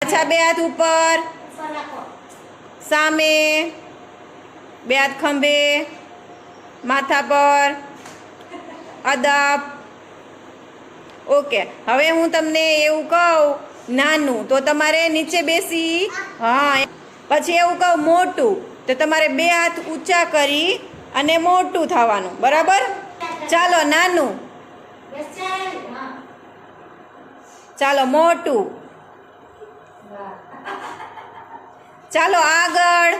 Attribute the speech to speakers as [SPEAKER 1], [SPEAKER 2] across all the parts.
[SPEAKER 1] પાછા બે હાથ ઉપર, સામે, બે હાથ ખંભે, માથા પર, અદબ. ઓકે, હવે હું તમને એવું કહું નાનું તો તમારે નીચે બેસી, હા, પછી એવું કહું મોટું તો તમારે બે હાથ ઊંચા કરી અને મોટું થવાનું, બરાબર? ચાલો નાનું, ચાલો મોટું, ચાલો આગળ,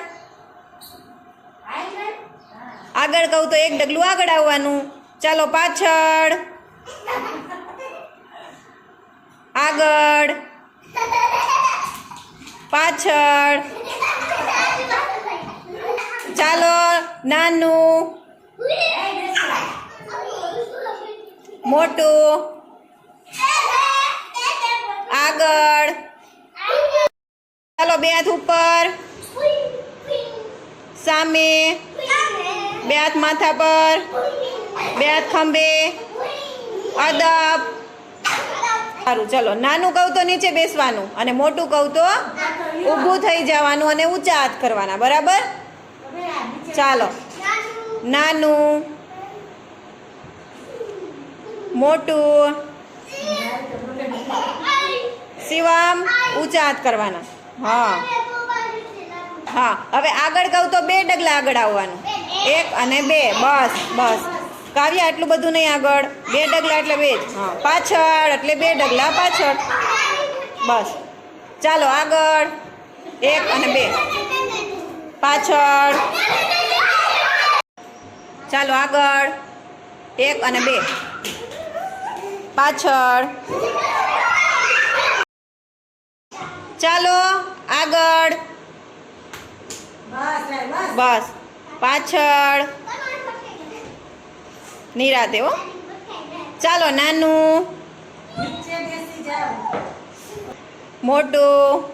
[SPEAKER 1] આગળ કહું તો એક ડગલું આગળ આવવાનું. ચાલો પાછળ, આગળ, પાછળ. ચાલો નાનું, મોટું, આગળ. ચાલો બે હાથ ઉપર, સામે, બે હાથ માથા પર, બે હાથ ખંભે, અદબ. સારું, ચલો નાનું કહું તો નીચે બેસવાનું અને મોટું કહું તો ઊભું થઈ જવાનું અને ઊંચા હાથ કરવાના, બરાબર? ચાલો નાનું, મોટું, શિવમ ઊંચા હાથ કરવાના. હા હા, હવે આગળ કહું તો બે ડગલા આગળ આવવાનું, એક અને બે, બસ બસ. કાવ્યા એટલું બધું નહીં આગળ, બે ડગલા એટલે બે જ. હા, પાછળ એટલે બે ડગલા પાછળ, બસ. ચાલો આગળ, એક અને બે, પાછળ. ચાલો આગળ, એક અને બે, પાછળ. ચાલો આગળ, બસ, પાછળ. નિરાતે હો. ચાલો નાનું, મોટું,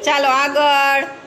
[SPEAKER 1] ચાલો આગળ,